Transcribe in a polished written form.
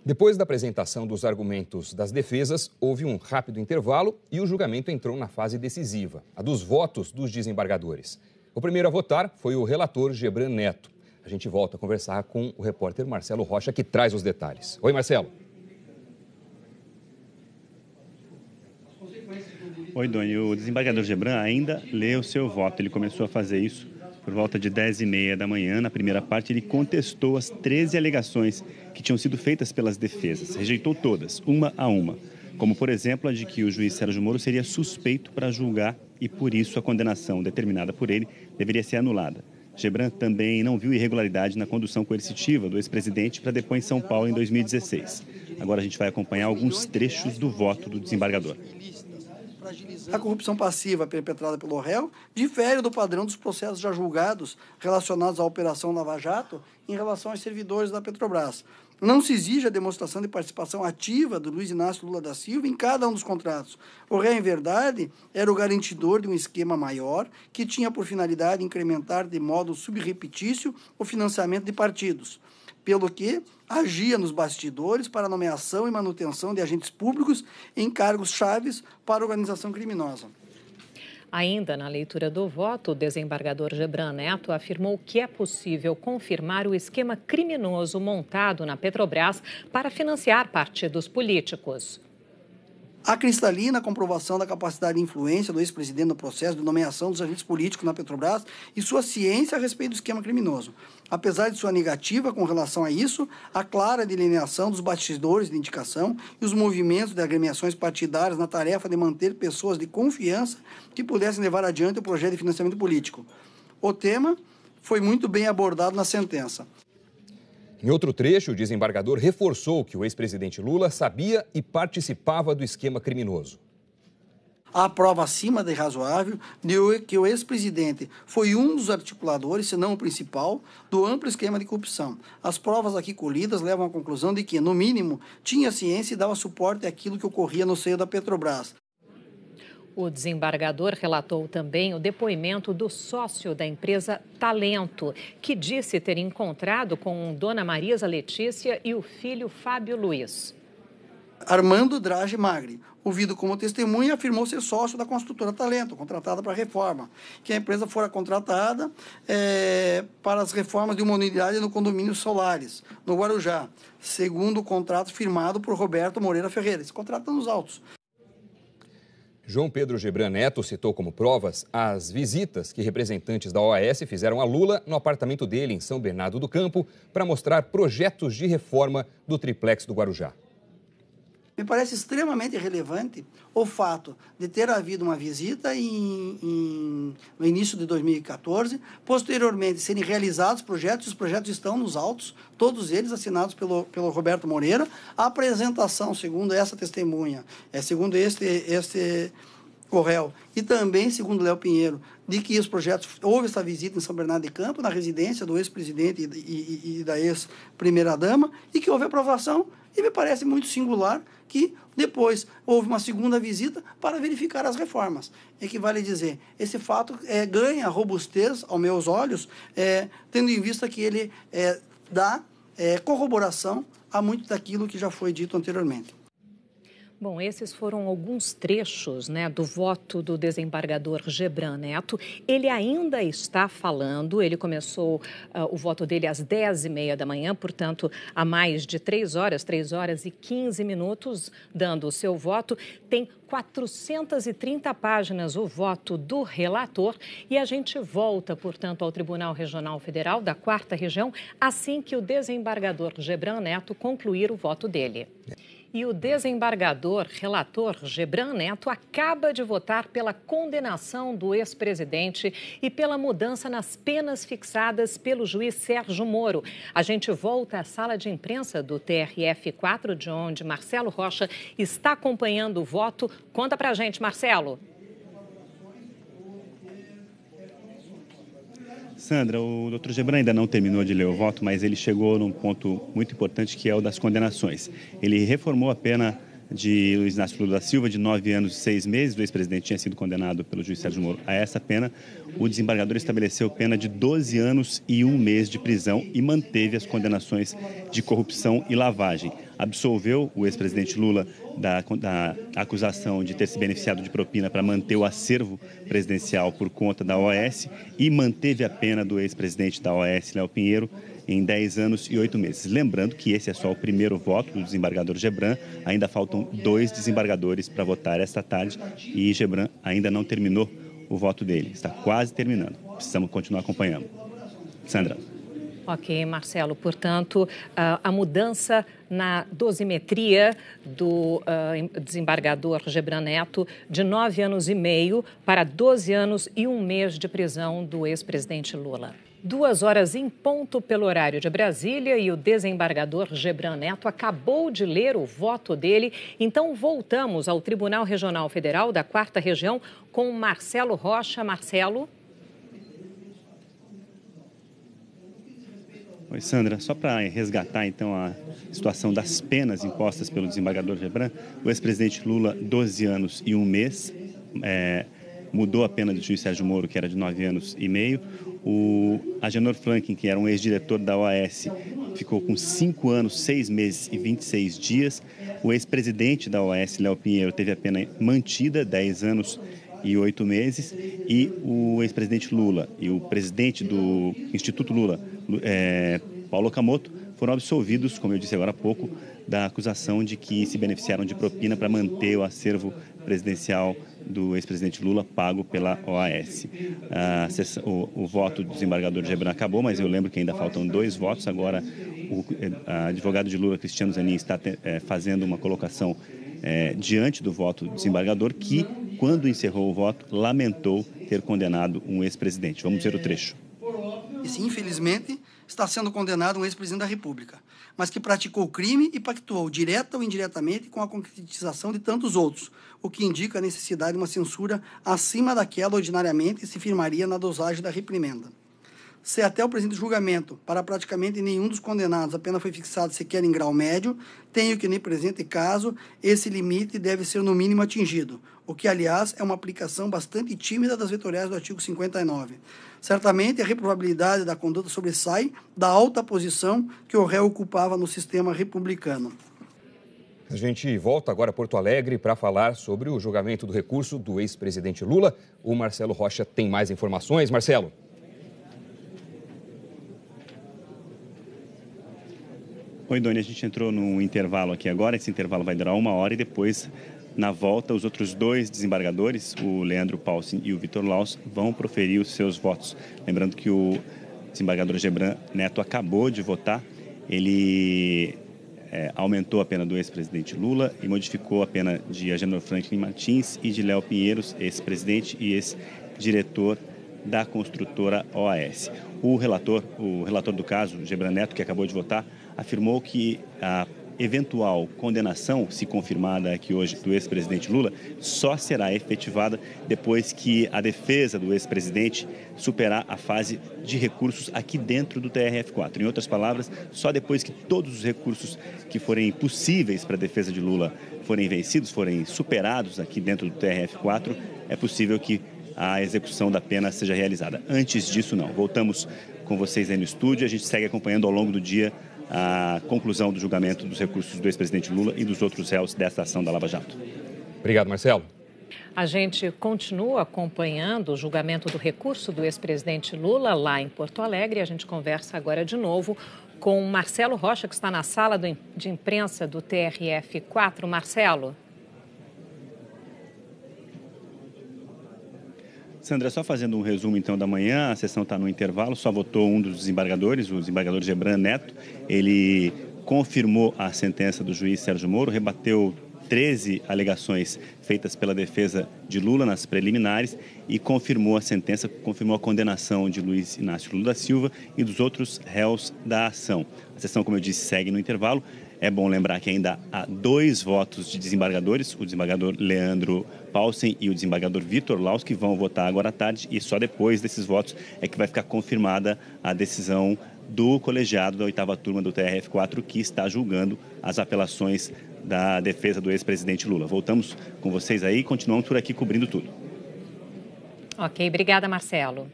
Depois da apresentação dos argumentos das defesas, houve um rápido intervalo e o julgamento entrou na fase decisiva, a dos votos dos desembargadores. O primeiro a votar foi o relator Gebran Neto. A gente volta a conversar com o repórter Marcelo Rocha, que traz os detalhes. Oi, Marcelo. Oi, Doni. O desembargador Gebran ainda lê o seu voto. Ele começou a fazer isso por volta de 10h30 da manhã. Na primeira parte, ele contestou as 13 alegações que tinham sido feitas pelas defesas. Rejeitou todas, uma a uma. Como, por exemplo, a de que o juiz Sérgio Moro seria suspeito para julgar e, por isso, a condenação determinada por ele deveria ser anulada. Gebran também não viu irregularidade na condução coercitiva do ex-presidente para depor em São Paulo em 2016. Agora a gente vai acompanhar alguns trechos do voto do desembargador. A corrupção passiva perpetrada pelo réu difere do padrão dos processos já julgados relacionados à Operação Lava Jato em relação aos servidores da Petrobras. Não se exige a demonstração de participação ativa do Luiz Inácio Lula da Silva em cada um dos contratos. O réu, em verdade, era o garantidor de um esquema maior que tinha por finalidade incrementar de modo subrepetício o financiamento de partidos, pelo que agia nos bastidores para a nomeação e manutenção de agentes públicos em cargos chaves para a organização criminosa. Ainda na leitura do voto, o desembargador Gebran Neto afirmou que é possível confirmar o esquema criminoso montado na Petrobras para financiar partidos políticos. A cristalina comprovação da capacidade de influência do ex-presidente no processo de nomeação dos agentes políticos na Petrobras e sua ciência a respeito do esquema criminoso. Apesar de sua negativa com relação a isso, a clara delineação dos bastidores de indicação e os movimentos de agremiações partidárias na tarefa de manter pessoas de confiança que pudessem levar adiante o projeto de financiamento político. O tema foi muito bem abordado na sentença. Em outro trecho, o desembargador reforçou que o ex-presidente Lula sabia e participava do esquema criminoso. Há prova acima de razoável de que o ex-presidente foi um dos articuladores, se não o principal, do amplo esquema de corrupção. As provas aqui colhidas levam à conclusão de que, no mínimo, tinha ciência e dava suporte àquilo que ocorria no seio da Petrobras. O desembargador relatou também o depoimento do sócio da empresa Talento, que disse ter encontrado com Dona Marisa Letícia e o filho Fábio Luiz. Armando Drage Magri, ouvido como testemunha, afirmou ser sócio da construtora Talento, contratada para a reforma, que a empresa fora contratada para as reformas de uma unidade no condomínio Solares, no Guarujá, segundo o contrato firmado por Roberto Moreira Ferreira. Esse contrato está nos autos. João Pedro Gebran Neto citou como provas as visitas que representantes da OAS fizeram a Lula no apartamento dele em São Bernardo do Campo para mostrar projetos de reforma do triplex do Guarujá. Me parece extremamente relevante o fato de ter havido uma visita no início de 2014, posteriormente serem realizados projetos, os projetos estão nos autos, todos eles assinados pelo Roberto Moreira, a apresentação, segundo essa testemunha, segundo o réu, e também, segundo Léo Pinheiro, de que os projetos, houve essa visita em São Bernardo de Campo, na residência do ex-presidente e da ex-primeira-dama, e que houve aprovação, e me parece muito singular que depois houve uma segunda visita para verificar as reformas. Equivale dizer, esse fato ganha robustez, aos meus olhos, tendo em vista que ele dá corroboração a muito daquilo que já foi dito anteriormente. Bom, esses foram alguns trechos, do voto do desembargador Gebran Neto. Ele ainda está falando, ele começou o voto dele às 10h30 da manhã, portanto, há mais de 3 horas e 15 minutos, dando o seu voto. Tem 430 páginas o voto do relator e a gente volta, portanto, ao Tribunal Regional Federal da 4ª Região, assim que o desembargador Gebran Neto concluir o voto dele. E o desembargador relator Gebran Neto acaba de votar pela condenação do ex-presidente e pela mudança nas penas fixadas pelo juiz Sérgio Moro. A gente volta à sala de imprensa do TRF4, de onde Marcelo Rocha está acompanhando o voto. Conta pra gente, Marcelo. Sandra, o Dr. Gebran ainda não terminou de ler o voto, mas ele chegou num ponto muito importante, que é o das condenações. Ele reformou a pena de Luiz Inácio Lula da Silva, de 9 anos e 6 meses. O ex-presidente tinha sido condenado pelo juiz Sérgio Moro a essa pena. O desembargador estabeleceu pena de 12 anos e 1 mês de prisão e manteve as condenações de corrupção e lavagem. Absolveu o ex-presidente Lula da acusação de ter se beneficiado de propina para manter o acervo presidencial por conta da OAS e manteve a pena do ex-presidente da OAS, Léo Pinheiro, em 10 anos e 8 meses. Lembrando que esse é só o primeiro voto do desembargador Gebran, ainda faltam 2 desembargadores para votar esta tarde e Gebran ainda não terminou o voto dele, está quase terminando. Precisamos continuar acompanhando. Sandra. Ok, Marcelo. Portanto, a mudança na dosimetria do desembargador Gebran Neto de 9 anos e meio para 12 anos e 1 mês de prisão do ex-presidente Lula. 2 horas em ponto pelo horário de Brasília e o desembargador Gebran Neto acabou de ler o voto dele. Então, voltamos ao Tribunal Regional Federal da 4ª Região com Marcelo Rocha. Marcelo. Oi, Sandra. Só para resgatar, então, a situação das penas impostas pelo desembargador Gebran, o ex-presidente Lula, 12 anos e 1 mês, mudou a pena do juiz Sérgio Moro, que era de 9 anos e meio. O Agenor Franklin, que era um ex-diretor da OAS, ficou com 5 anos, 6 meses e 26 dias. O ex-presidente da OAS, Léo Pinheiro, teve a pena mantida, 10 anos e 8 meses. E o ex-presidente Lula e o presidente do Instituto Lula, Paulo Okamoto, foram absolvidos, como eu disse agora há pouco, da acusação de que se beneficiaram de propina para manter o acervo presidencial do ex-presidente Lula pago pela OAS. O voto do desembargador Gebran acabou, mas eu lembro que ainda faltam 2 votos. Agora, o advogado de Lula, Cristiano Zanin, está fazendo uma colocação diante do voto do desembargador, que, quando encerrou o voto, lamentou ter condenado um ex-presidente. Vamos ver o trecho. E sim, infelizmente, está sendo condenado um ex-presidente da República, mas que praticou crime e pactuou, direta ou indiretamente, com a concretização de tantos outros, o que indica a necessidade de uma censura acima daquela ordinariamente se firmaria na dosagem da reprimenda. Se até o presente julgamento, para praticamente nenhum dos condenados, a pena foi fixada sequer em grau médio, tenho que, no presente caso, esse limite deve ser no mínimo atingido, o que, aliás, é uma aplicação bastante tímida das vetoriais do artigo 59. Certamente, a reprovabilidade da conduta sobressai da alta posição que o réu ocupava no sistema republicano. A gente volta agora a Porto Alegre para falar sobre o julgamento do recurso do ex-presidente Lula. O Marcelo Rocha tem mais informações. Marcelo. Oi, Doni, a gente entrou num intervalo aqui agora. Esse intervalo vai durar 1 hora e depois, na volta, os outros 2 desembargadores, o Leandro Paulsen e o Vitor Laus, vão proferir os seus votos. Lembrando que o desembargador Gebran Neto acabou de votar. Ele aumentou a pena do ex-presidente Lula e modificou a pena de Agenor Franklin Martins e de Léo Pinheiros, ex-presidente e ex-diretor da construtora OAS. O relator do caso, Gebran Neto, que acabou de votar, afirmou que a eventual condenação, se confirmada aqui hoje, do ex-presidente Lula, só será efetivada depois que a defesa do ex-presidente superar a fase de recursos aqui dentro do TRF4. Em outras palavras, só depois que todos os recursos que forem possíveis para a defesa de Lula forem vencidos, forem superados aqui dentro do TRF4, é possível que a execução da pena seja realizada. Antes disso, não. Voltamos com vocês aí no estúdio. A gente segue acompanhando ao longo do dia a conclusão do julgamento dos recursos do ex-presidente Lula e dos outros réus desta ação da Lava Jato. Obrigado, Marcelo. A gente continua acompanhando o julgamento do recurso do ex-presidente Lula lá em Porto Alegre. A gente conversa agora de novo com Marcelo Rocha, que está na sala de imprensa do TRF4. Marcelo. Sandra, só fazendo um resumo então da manhã, a sessão está no intervalo, só votou um dos desembargadores, o desembargador Gebran Neto. Ele confirmou a sentença do juiz Sérgio Moro, rebateu 13 alegações feitas pela defesa de Lula nas preliminares e confirmou a sentença, confirmou a condenação de Luiz Inácio Lula da Silva e dos outros réus da ação. A sessão, como eu disse, segue no intervalo. É bom lembrar que ainda há 2 votos de desembargadores, o desembargador Leandro Paulsen e o desembargador Vitor Laus, que vão votar agora à tarde, e só depois desses votos é que vai ficar confirmada a decisão do colegiado da 8ª turma do TRF4, que está julgando as apelações da defesa do ex-presidente Lula. Voltamos com vocês aí e continuamos por aqui cobrindo tudo. Ok, obrigada, Marcelo.